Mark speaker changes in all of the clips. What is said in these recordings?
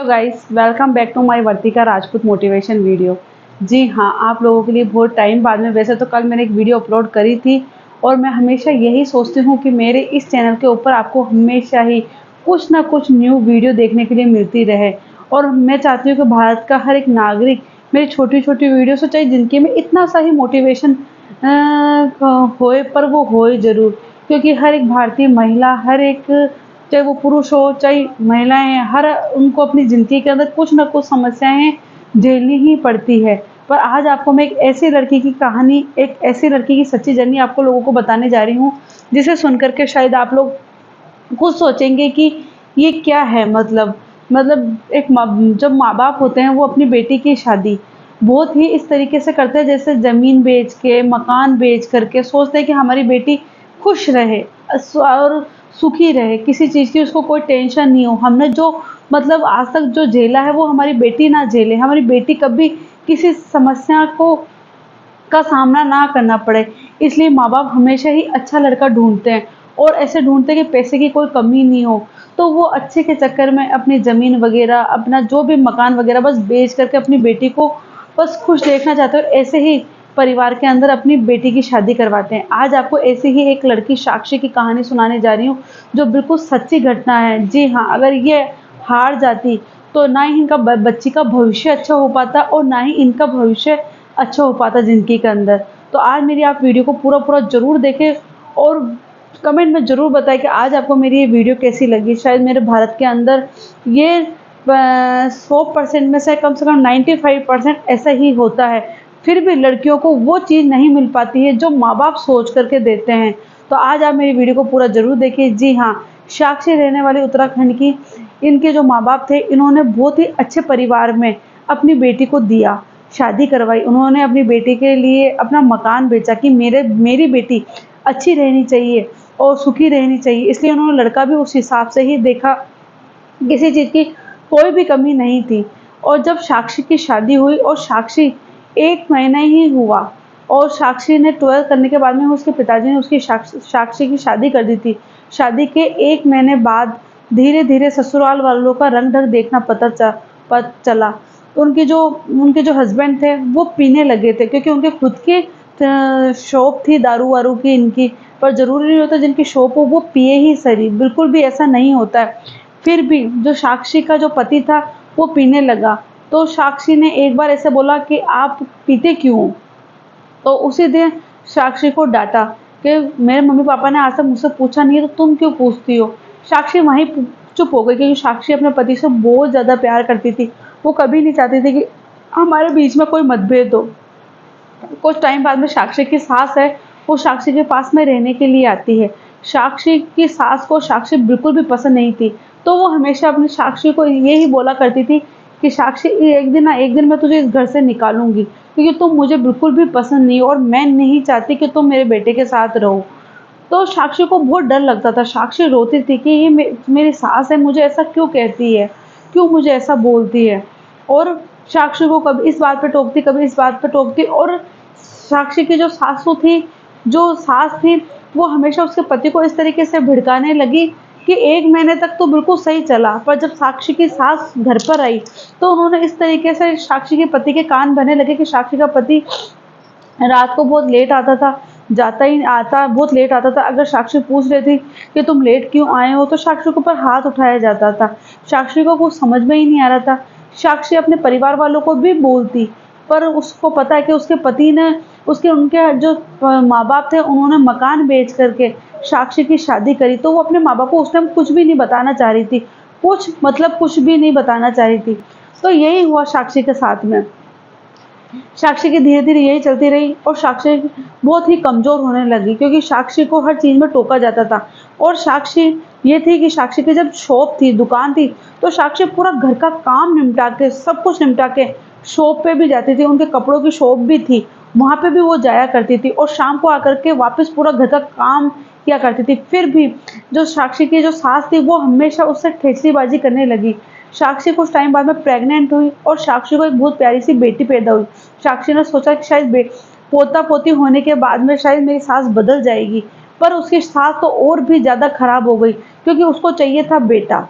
Speaker 1: Hello guys, welcome back to my Vartika Rajput motivation video. जी हाँ, आप लोगों के लिए बहुत टाइम बाद में, वैसे तो कल मैंने एक वीडियो अपलोड करी थी और मैं हमेशा यही सोचती हूँ कि मेरे इस चैनल के ऊपर आपको हमेशा ही कुछ ना कुछ न्यू वीडियो देखने के लिए मिलती रहे। और मैं चाहती हूँ कि भारत का हर एक नागरिक मेरी छोटी छोटी वीडियो से, चाहे जिनकी में इतना सा ही मोटिवेशन होए, पर वो होए ज़रूर। क्योंकि हर एक भारतीय महिला, हर एक, चाहे वो पुरुष हो चाहे महिलाएं हैं, हर उनको अपनी ज़िंदगी के अंदर कुछ ना कुछ समस्याएं झेलनी ही पड़ती है। पर आज आपको मैं एक ऐसी लड़की की कहानी, एक ऐसी लड़की की सच्ची जर्नी आपको लोगों को बताने जा रही हूँ, जिसे सुनकर के शायद आप लोग खुद सोचेंगे कि ये क्या है। मतलब जब माँ बाप होते हैं वो अपनी बेटी की शादी बहुत ही इस तरीके से करते हैं, जैसे ज़मीन बेच के, मकान बेच करके सोचते हैं कि हमारी बेटी खुश रहे और सुखी रहे, किसी चीज़ की उसको कोई टेंशन नहीं हो। हमने जो मतलब आज तक जो झेला है वो हमारी बेटी ना झेले, हमारी बेटी कभी किसी समस्या को का सामना ना करना पड़े। इसलिए माँ-बाप हमेशा ही अच्छा लड़का ढूँढते हैं और ऐसे ढूँढते हैं कि पैसे की कोई कमी नहीं हो। तो वो अच्छे के चक्कर में अपनी ज़मीन वग़ैरह, अपना जो भी मकान वग़ैरह बस बेच कर के अपनी बेटी को बस खुश देखना चाहते हैं और ऐसे ही परिवार के अंदर अपनी बेटी की शादी करवाते हैं। आज आपको ऐसी ही एक लड़की साक्षी की कहानी सुनाने जा रही हूँ, जो बिल्कुल सच्ची घटना है। जी हाँ, अगर ये हार जाती तो ना ही इनका ब बच्ची का भविष्य अच्छा हो पाता और ना ही इनका भविष्य अच्छा हो पाता ज़िंदगी के अंदर। तो आज मेरी आप वीडियो को पूरा-पूरा ज़रूर देखें और कमेंट में ज़रूर बताएँ कि आज आपको मेरी ये वीडियो कैसी लगी। शायद मेरे भारत के अंदर ये 100% में से कम 95% ऐसा ही होता है। फिर भी लड़कियों को वो चीज़ नहीं मिल पाती है जो माँ-बाप सोच कर के देते हैं। तो आज आप मेरी वीडियो को पूरा ज़रूर देखिए। जी हाँ, साक्षी रहने वाली उत्तराखंड की, इनके जो माँ-बाप थे, इन्होंने बहुत ही अच्छे परिवार में अपनी बेटी को दिया, शादी करवाई। उन्होंने अपनी बेटी के लिए अपना मकान बेचा कि मेरी बेटी अच्छी रहनी चाहिए और सुखी रहनी चाहिए। इसलिए उन्होंने लड़का भी उस हिसाब से ही देखा, किसी चीज़ की कोई भी कमी नहीं थी। और जब साक्षी की शादी हुई और साक्षी 1 महीना ही हुआ और साक्षी ने 12 करने के बाद में उसके पिताजी ने उसकी साक्षी की शादी कर दी थी। शादी के 1 महीने बाद धीरे-धीरे ससुराल वालों का रंग-ढंग देखना पता चला। उनके जो हस्बैंड थे वो पीने लगे थे, क्योंकि उनके खुद की शॉप थी दारू-वारू की इनकी। पर ज़रूरी नहीं होता जिनकी शॉप हो वो पिए ही सही, बिल्कुल भी ऐसा नहीं होता है। फिर भी जो साक्षी का जो पति था वो पीने लगा, तो साक्षी ने एक बार ऐसे बोला कि आप पीते क्यों हो? तो उसी दिन साक्षी को डाँटा कि मेरे मम्मी-पापा ने आज तक मुझसे पूछा नहीं है तो तुम क्यों पूछती हो? साक्षी वहीं चुप हो गई, क्योंकि साक्षी अपने पति से बहुत ज़्यादा प्यार करती थी। वो कभी नहीं चाहती थी कि हमारे बीच में कोई मतभेद हो। कुछ टाइम बाद में साक्षी की सास है, वो साक्षी के पास में रहने के लिए आती है। साक्षी की सास को साक्षी बिल्कुल भी पसंद नहीं थी, तो वो हमेशा अपनी साक्षी को ये ही बोला करती थी कि साक्षी, एक दिन ना एक दिन मैं तुझे इस घर से निकालूँगी, क्योंकि तुम मुझे बिल्कुल भी पसंद नहीं हो और मैं नहीं चाहती कि तुम मेरे बेटे के साथ रहो। तो साक्षी को बहुत डर लगता था, साक्षी रोती थी कि ये मेरी सास है, मुझे ऐसा क्यों कहती है? क्यों मुझे ऐसा बोलती है? और साक्षी को कभी इस बात पे टोकती, कभी इस बात पे टोकती। और साक्षी की जो सास थी, वो हमेशा उसके पति को इस तरीके से भड़काने लगी कि 1 महीने तक तो बिल्कुल सही चला, पर जब साक्षी की सास घर पर आई, तो उन्होंने इस तरीके से साक्षी के पति के कान भरने लगे कि साक्षी का पति रात को बहुत लेट आता था, बहुत लेट आता था। अगर साक्षी पूछ रही थी कि तुम लेट क्यों आए हो, तो साक्षी के ऊपर हाथ उठाया जाता था। साक्षी को कुछ समझ में ही नहीं आ रहा था। साक्षी अपने परिवार वालों को भी बोलती, पर उसको पता है कि उसके पति ने, उनके जो माँ-बाप थे, उन्होंने मकान बेच कर के साक्षी की शादी करी, तो वो अपने माँ-बाप को उस टाइम कुछ भी नहीं बताना चाह रही थी। कुछ भी नहीं बताना चाह रही थी। तो यही हुआ साक्षी के साथ में। साक्षी की धीरे-धीरे यही चलती रही और साक्षी बहुत ही कमज़ोर होने लगी, क्योंकि साक्षी को हर चीज़ में टोका जाता था। और साक्षी ये थी कि साक्षी की जब शॉप थी, दुकान थी, तो साक्षी पूरा घर का काम निपटा के, सब कुछ निपटा के शॉप पे भी जाती थी। उनके कपड़ों की शॉप भी थी, वहाँ पे भी वो जाया करती थी और शाम को आकर के वापस पूरा घर का काम किया करती थी। फिर भी जो साक्षी की जो सास थी, वो हमेशा उससे ठेचरीबाज़ी करने लगी। साक्षी कुछ टाइम बाद में प्रेग्नेंट हुई और साक्षी को एक बहुत प्यारी सी बेटी पैदा हुई। साक्षी ने सोचा कि शायद पोता-पोती होने के बाद में शायद मेरी सास बदल जाएगी, पर उसकी सास तो और भी ज़्यादा खराब हो गई, क्योंकि उसको चाहिए था बेटा।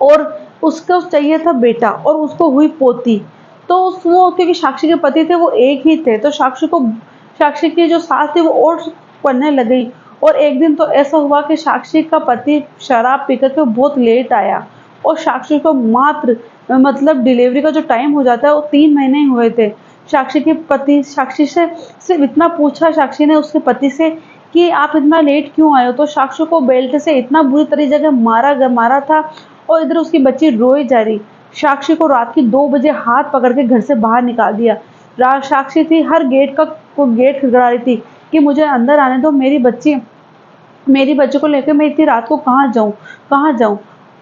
Speaker 1: और उसको चाहिए था बेटा और उसको हुई पोती। तो वो क्योंकि साक्षी के पति थे वो एक ही थे, तो साक्षी की जो सास थी वो और पढ़ने लग गई। और एक दिन तो ऐसा हुआ कि साक्षी का पति शराब पी कर के बहुत लेट आया और साक्षी को मात्र मतलब डिलीवरी का जो टाइम हो जाता है वो 3 महीने ही हुए थे। साक्षी के पति साक्षी से सिर्फ इतना पूछा साक्षी ने उसके पति से कि आप इतना लेट क्यों आए हो, तो साक्षी को बेल्ट से इतना बुरी तरीके से मारा था और इधर उसकी बच्ची रोई जा रही। साक्षी को रात की 2 बजे हाथ पकड़ के घर से बाहर निकाल दिया। साक्षी थी हर गेट का को गेट खड़खड़ा रही थी कि मुझे अंदर आने दो, मेरी बच्ची को लेकर मैं इतनी रात को कहाँ जाऊं।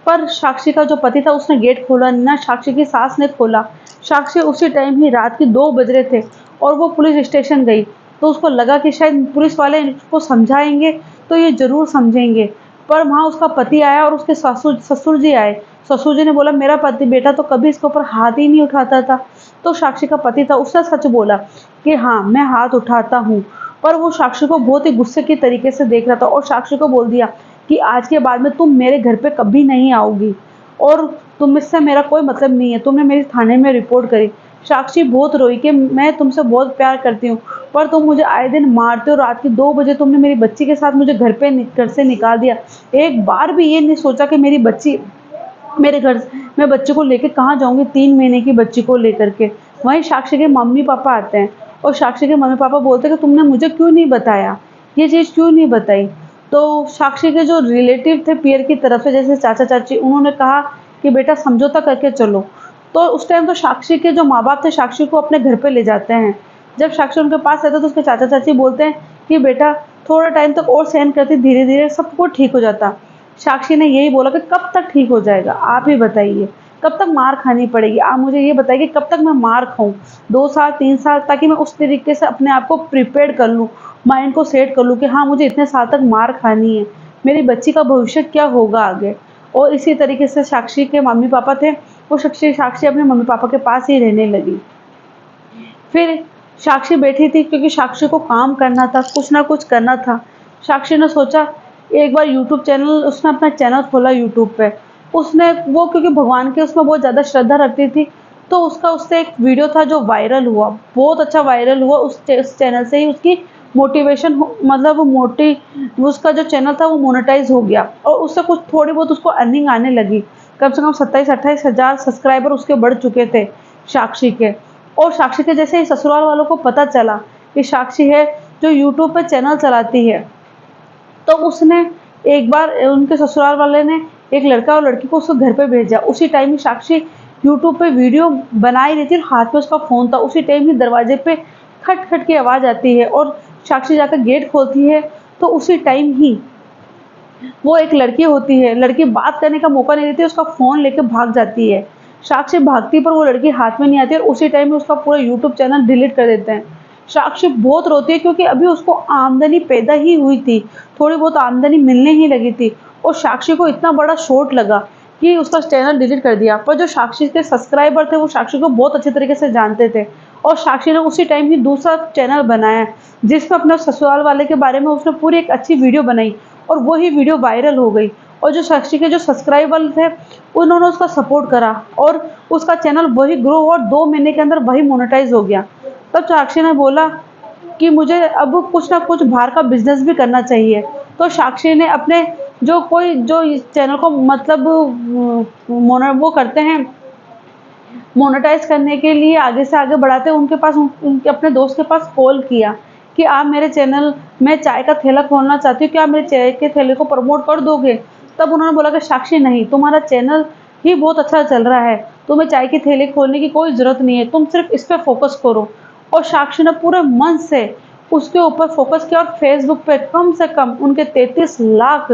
Speaker 1: पर साक्षी का जो पति था उसने गेट खोला ना, साक्षी की सास ने खोला। साक्षी उसी टाइम ही रात के 2 बज रहे थे और वो पुलिस स्टेशन गई। तो उसको लगा कि शायद पुलिस वाले इसको समझाएंगे तो ये जरूर समझेंगे। पर वहाँ उसका पति आया और उसके ससुर जी आए। ससुर जी ने बोला मेरा पति बेटा तो कभी इसके ऊपर हाथ ही नहीं उठाता था। तो साक्षी का पति था उसने सच बोला कि हाँ मैं हाथ उठाता हूँ। पर वो साक्षी को बहुत ही गुस्से के तरीके से देख रहा था और साक्षी को बोल दिया कि आज के बाद में तुम मेरे घर पे कभी नहीं आओगी और तुम इससे मेरा कोई मतलब नहीं है। तुमने मेरी थाने में रिपोर्ट करी। साक्षी बहुत रोई कि मैं तुमसे बहुत प्यार करती हूँ पर तुम मुझे आए दिन मारते हो। रात के 2 बजे तुमने मेरी बच्ची के साथ मुझे घर से निकाल दिया। एक बार भी ये नहीं सोचा कि मेरी बच्ची मेरे घर मैं बच्चे को लेके कहाँ जाऊंगी 3 महीने की बच्ची को लेकर के। वहीं साक्षी के मम्मी पापा आते हैं और साक्षी के मम्मी पापा बोलते हैं कि तुमने मुझे क्यों नहीं बताया, ये चीज़ क्यों नहीं बताई। तो साक्षी के जो रिलेटिव थे पियर की तरफ से जैसे चाचा चाची उन्होंने कहा कि बेटा समझौता करके चलो। तो उस टाइम तो साक्षी के जो माँ बाप थे साक्षी को अपने घर पे ले जाते हैं। जब साक्षी उनके पास रहता तो उसके चाचा चाची बोलते हैं कि बेटा थोड़ा टाइम तक और सहन करती, धीरे धीरे सब कुछ ठीक हो जाता। साक्षी ने यही बोला कि कब तक ठीक हो जाएगा आप ही बताइए, कब तक मार खानी पड़ेगी, आप मुझे ये बताइए कब तक मैं मार खाऊं, 2 साल 3 साल, ताकि मैं उस तरीके से अपने आप को प्रिपेयर कर लूं, माइंड को सेट कर लूं कि हाँ मुझे इतने साल तक मार खानी है, मेरी बच्ची का भविष्य क्या होगा आगे। और इसी तरीके से साक्षी के मम्मी पापा थे वो साक्षी अपने मम्मी पापा के पास ही रहने लगी। फिर साक्षी बैठी थी क्योंकि साक्षी को काम करना था, कुछ ना कुछ करना था। साक्षी ने सोचा एक बार यूट्यूब चैनल, उसने अपना चैनल खोला यूट्यूब पे। उसने वो क्योंकि भगवान के उसमें बहुत ज़्यादा श्रद्धा रखती थी तो उससे एक वीडियो था जो वायरल हुआ, बहुत अच्छा वायरल हुआ। उस चैनल से ही उसकी मोटिवेशन मतलब उसका जो चैनल था वो मोनेटाइज हो गया और उससे कुछ थोड़ी बहुत उसको अर्निंग आने लगी। कम से कम 27-28 हज़ार सब्सक्राइबर उसके बढ़ चुके थे साक्षी के। और साक्षी के जैसे ही ससुराल वालों को पता चला कि साक्षी है जो यूट्यूब पे चैनल चलाती है, तो उसने एक बार उनके ससुराल वाले ने एक लड़का और लड़की को उसको घर पे भेजा। उसी टाइम ही साक्षी यूट्यूब पे वीडियो बना ही रही थी, हाथ में उसका फ़ोन था। उसी टाइम ही दरवाजे पे खट खट की आवाज़ आती है और साक्षी जाकर गेट खोलती है। तो उसी टाइम ही वो एक लड़की होती है, लड़की बात करने का मौका नहीं देती, उसका फ़ोन लेके भाग जाती है। साक्षी भागती पर वो लड़की हाथ में नहीं आती और उसी टाइम में उसका पूरा यूट्यूब चैनल डिलीट कर देते हैं। साक्षी बहुत रोती है क्योंकि अभी उसको आमदनी पैदा ही हुई थी, थोड़ी बहुत आमदनी मिलने ही लगी थी और साक्षी को इतना बड़ा शॉट लगा कि उसका चैनल डिलीट कर दिया। पर जो साक्षी के सब्सक्राइबर थे वो साक्षी को बहुत अच्छे तरीके से जानते थे और साक्षी ने उसी टाइम ही दूसरा चैनल बनाया जिसमें अपने ससुराल वाले के बारे में उसने पूरी एक अच्छी वीडियो बनाई और वही वीडियो वायरल हो गई। और जो साक्षी के जो सब्सक्राइबर थे उन्होंने उसका सपोर्ट करा और उसका चैनल वही ग्रो और 2 महीने के अंदर वही मोनेटाइज हो गया। तब साक्षी ने बोला कि मुझे अब कुछ ना कुछ बाहर का बिजनेस भी करना चाहिए। तो साक्षी ने अपने जो इस चैनल को मतलब वो करते हैं मोनेटाइज करने के लिए आगे से आगे बढ़ाते हैं, उनके पास उनके अपने दोस्त के पास कॉल किया कि आप मेरे चैनल में चाय का ठेला खोलना चाहती हूँ, क्या आप मेरे चाय के ठेले को प्रमोट कर दोगे। तब उन्होंने बोला कि साक्षी नहीं, तुम्हारा चैनल ही बहुत अच्छा चल रहा है, तुम्हें चाय के ठेले खोलने की कोई ज़रूरत नहीं है, तुम सिर्फ इस पर फोकस करो। और साक्षी ने पूरे मन से उसके ऊपर फोकस किया और फेसबुक पे कम से कम उनके 33 लाख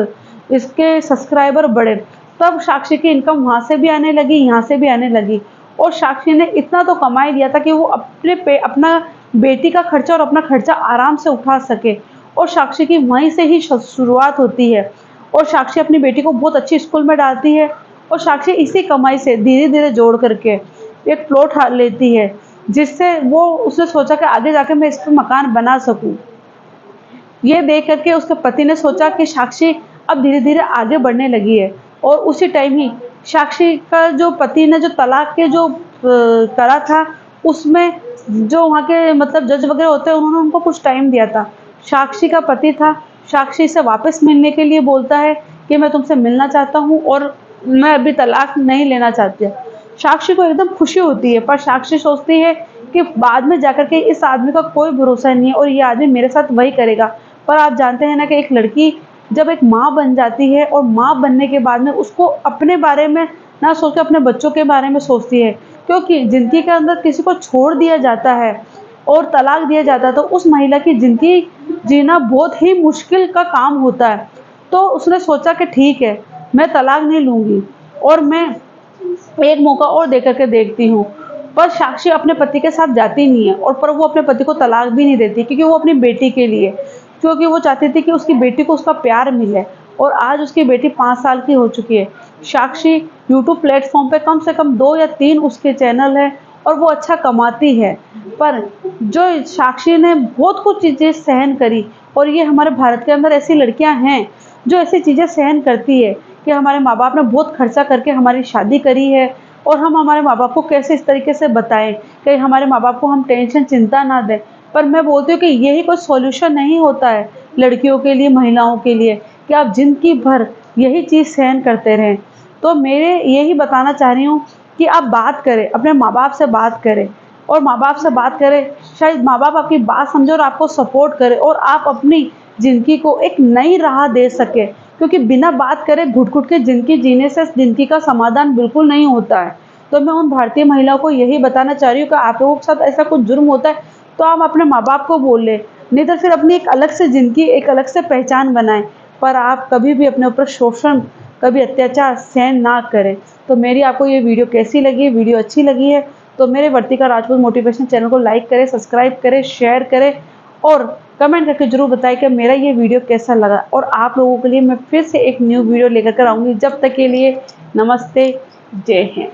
Speaker 1: इसके सब्सक्राइबर बढ़े। तब साक्षी की इनकम वहाँ से भी आने लगी, यहाँ से भी आने लगी और साक्षी ने इतना तो कमा ही दिया था कि वो अपना बेटी का खर्चा और अपना खर्चा आराम से उठा सके। और साक्षी की वहीं से ही शुरुआत होती है और साक्षी अपनी बेटी को बहुत अच्छी स्कूल में डालती है और साक्षी इसी कमाई से धीरे धीरे जोड़ करके एक प्लॉट लेती है जिससे वो उसने सोचा कि आगे जाके मैं इस पर मकान बना सकूं। ये देख करके उसके पति ने सोचा कि साक्षी अब धीरे धीरे आगे बढ़ने लगी है और उसी टाइम ही साक्षी का जो पति ने जो तलाक के जो करा था, उसमें जो वहाँ के मतलब जज वगैरह होते हैं, उन्होंने उनको कुछ टाइम दिया था। साक्षी का पति था, साक्षी से वापस मिलने के लिए बोलता है कि मैं तुमसे मिलना चाहता हूँ और मैं अभी तलाक नहीं लेना चाहती। साक्षी को एकदम खुशी होती है, पर साक्षी सोचती है कि बाद में जाकर के इस आदमी का कोई भरोसा नहीं है और ये आदमी मेरे साथ वही करेगा। पर आप जानते हैं ना कि एक लड़की जब एक माँ बन जाती है और माँ बनने के बाद में उसको अपने बारे में ना सोच के अपने बच्चों के बारे में सोचती है, क्योंकि ज़िंदगी के अंदर किसी को छोड़ दिया जाता है और तलाक दिया जाता है तो उस महिला की ज़िंदगी जीना बहुत ही मुश्किल का काम होता है। तो उसने सोचा कि ठीक है, मैं तलाक नहीं लूँगी और मैं एक मौका और दे करके देखती हूँ। पर साक्षी अपने पति के साथ जाती नहीं है और पर वो अपने पति को तलाक भी नहीं देती, क्योंकि वो अपनी बेटी के लिए, क्योंकि वो चाहती थी कि उसकी बेटी को उसका प्यार मिले। और आज उसकी बेटी 5 साल की हो चुकी है। साक्षी यूट्यूब प्लेटफ़ॉर्म पे कम से कम 2 या 3 उसके चैनल हैं और वो अच्छा कमाती है। पर जो साक्षी ने बहुत कुछ चीज़ें सहन करी, और ये हमारे भारत के अंदर ऐसी लड़कियां हैं जो ऐसी चीज़ें सहन करती है कि हमारे माँ-बाप ने बहुत खर्चा करके हमारी शादी करी है और हम हमारे माँ-बाप को कैसे इस तरीके से बताएँ कि हमारे माँ-बाप को हम टेंशन चिंता ना दें। पर मैं बोलती हूँ कि यही कोई सॉल्यूशन नहीं होता है लड़कियों के लिए, महिलाओं के लिए, कि आप ज़िंदगी भर यही चीज़ सहन करते रहें। तो मेरे यही बताना चाह रही हूँ कि आप बात करें, अपने माँ-बाप से बात करें और माँ-बाप से बात करें, शायद माँ-बाप आपकी बात समझें और आपको सपोर्ट करें और आप अपनी ज़िंदगी को एक नई राह दे सकें। क्योंकि बिना बात करे घुट-घुट के ज़िंदगी जीने से ज़िंदगी का समाधान बिल्कुल नहीं होता है। तो मैं उन भारतीय महिलाओं को यही बताना चाह रही हूँ कि आप लोगों के साथ ऐसा कुछ जुर्म होता है, तो आप अपने माँ-बाप को बोल लें, नहीं तो फिर अपनी एक अलग से ज़िंदगी, एक अलग से पहचान बनाएँ। पर आप कभी भी अपने ऊपर शोषण, कभी अत्याचार सहन ना करें। तो मेरी आपको ये वीडियो कैसी लगी? वीडियो अच्छी लगी है तो मेरे वर्तिका राजपूत मोटिवेशन चैनल को लाइक करें, सब्सक्राइब करें, शेयर करें और कमेंट करके ज़रूर बताएं कि मेरा ये वीडियो कैसा लगा। और आप लोगों के लिए मैं फिर से एक न्यू वीडियो लेकर आऊँगी। जब तक के लिए नमस्ते, जय हिंद।